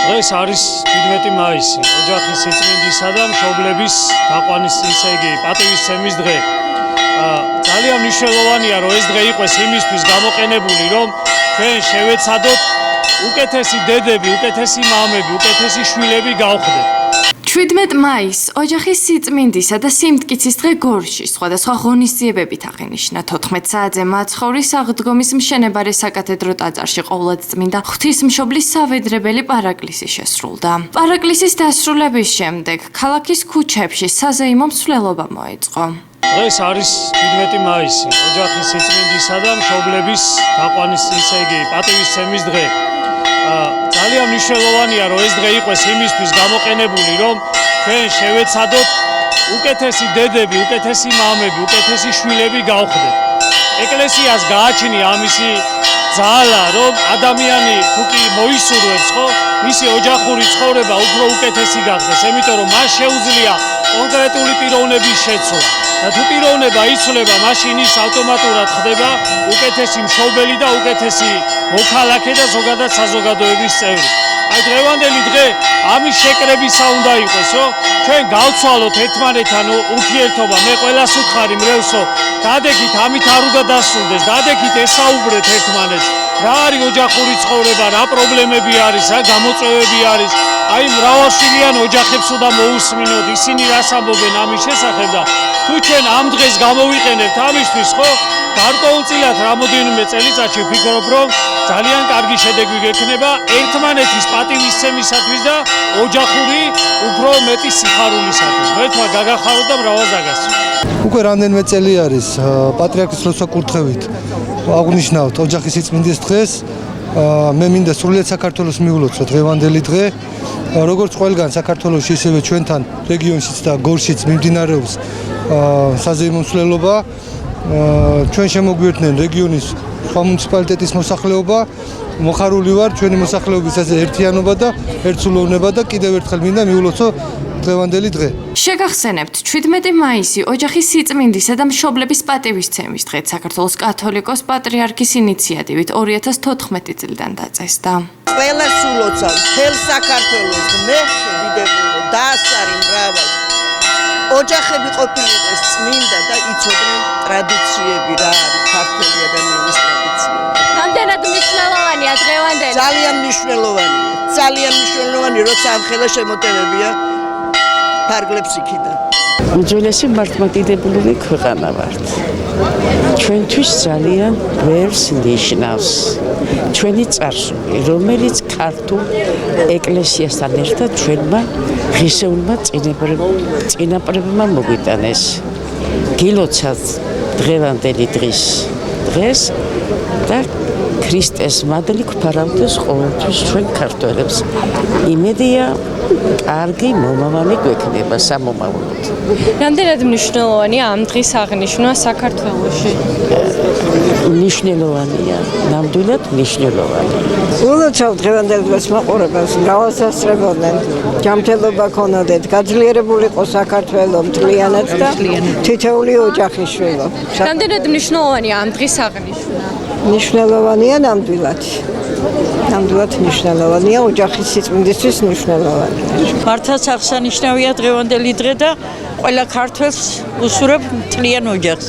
დღეს არის 17 მაისი, ოჯახის სიწმინდისა და მშობლების თაყვანის, ისე იგი პატივისცემის დღე. ძალიან მნიშვნელოვანია, რომ ეს დღე იყოს იმისთვის გამოყენებული, რომ ჩვენ შევეცადოთ უკეთესი დედები, უკეთესი მამები, უკეთესი შვილები გავხდეთ. 17 მაისს ოჯახის სიწმინდისა და სიმტკიცის დღე გორში სხვადასხვა ღონისძიებებით აღინიშნა. 14 საათზე მაცხოვრის აღდგომის მშენებარე საკათედრო ტაძარში ყოვლადწმინდა ღვთისმშობლის სავედრებელი პარაკლისი შესრულდა. პარაკლისის დასრულების შემდეგ ქალაქის ქუჩებში საზეიმო მსვლელობა მოეწყო. დღეს არის 17 მაისი, ოჯახის სიწმინდისა და მშობლების თაყვანის, ისე იგი პატივისცემის დღე. ძალიან მნიშვნელოვანია, რომ ეს დღე იყოს იმისთვის გამოყენებული, რომ ჩვენ შევეცადოთ უკეთესი დედები, უკეთესი მამები, უკეთესი შვილები გავხდეთ. ეკლესიას გააჩნია ამისი ძალა, რომ ადამიანი თუ კი მოისურვებს, ხო, მისი ოჯახური ცხოვრება უფრო უკეთესი გახდეს, იმიტომ რომ მას შეუძლია კონკრეტული პიროვნების შეცვლა. და თუ პიროვნება იცვლება, მაშინ ის ავტომატურად ხდება უკეთესი მშობელი და უკეთესი მოქალაქე და ზოგადად საზოგადოების წევრი. აი დღევანდელი დღე ამის შეკრებისა უნდა იყოს, რომ ჩვენ გავცვალოთ ერთმანეთთან ურთიერთობა. მე ყველას უთხარი მრევლსო, გადაგით ამით არ უნდა დასრულდეს, გადაგით ესაუბრეთ ერთმანეთს. რა არის ოჯახური ცხოვრება, რა პრობლემები არის, რა გამოწვევები არის. აი მრავალშვილიან ოჯახებს უნდა მოусმინოთ, ისინი რას ამბობენ ამის შესახებ და თუ ჩვენ ამ დღეს გამოვიყენებთ ამისთვის, ხო, გარკვეულწილად რამოდენიმე წელიწადში ვფიქრობ, რომ ძალიან კარგი შედეგი გექნება ერთმანეთის პატივისცემისათვის და ოჯახური უფრო მეტი სიხარულისათვის. ერთმა გაგახაროთ და მრავალ დაგასწრო. უკვე რამდენიმე წელი არის პატრიარქის მოსაკურთხევით აღნიშნავთ ოჯახის სიწმინდის დღეს. მე მინდა სრულიად საქართველოს მიულოცო დღევანდელი დღე. როგორც ყველგან საქართველოში, ისევე ჩვენთან რეგიონშიც და გორშიც მიმდინარეობს საზეიმო მსვლელობა. ჩვენ შემოგვიერთდნენ რეგიონის სხვა მუნიციპალიტეტის მოსახლეობა. მოხარული ვარ ჩვენი მოსახლეობის ასე ერთიანობა და ერთსულოვნება და კიდევ ერთხელ მინდა მიულოცო დღევანდელი დღე. შეგახსენებთ 17 მაისი ოჯახის სიწმინდისა და მშობლების პატივისცემის დღეთ საქართველოს კათოლიკოს პატრიარქის ინიციატივით 2014 წლიდან დაწესდა. ყველა სულოცავ მთელ საქართველოს მშვიდებულო დაასარი მრავალ ოჯახები ყოფილიყოს წმინდა და იცოდნენ ტრადიციები რა არის ქართული ადამიანის ტრადიციები. რამდენად მნიშვნელოვანია დღევანდელი? ძალიან მნიშვნელოვანია, როცა ამხელა შემოტევებია ფარგლებს იქიდან. უძველესი მართლმადიდებლური ქვეყანა ვართ. ჩვენთვის ძალიან ბევრს ნიშნავს ჩვენი წარსული, რომელიც ქართულ ეკლესიასთან ერთად ჩვენმა ღირსეულმა წინაპრებმა მოგვიტანეს. გილოცავთ დღევანდელი დღეს და ქრისტეს მადლი გვფარავდეს ყოველთვის ჩვენ ქართველებს. იმედია კარგი მომავალი გვექნება სამომავლოდ. რამდენად მნიშვნელოვანია ამ დღის აღნიშვნა საქართველოში? მნიშვნელოვანია, ნამდვილად მნიშვნელოვანია. ულოცავ დღევანდელ დღეს მაყურებელს, მრავალსასწრებოდნენ, ჯანმრთელობა ქონოდეთ, გაძლიერებული იყო საქართველო მთლიანად და თითოეული ოჯახის შვილო. რამდენად მნიშვნელოვანია ამ დღის აღნიშვნა? მნიშვნელოვანია ნამდვილად. ნამდვილად მნიშვნელოვანია, ოჯახის სიწმინდისთვის მნიშვნელოვანია. მართლაც აღსანიშნავია დღევანდელი დღე და ყველა ქართველს უსურებ მთლიან ოჯახს.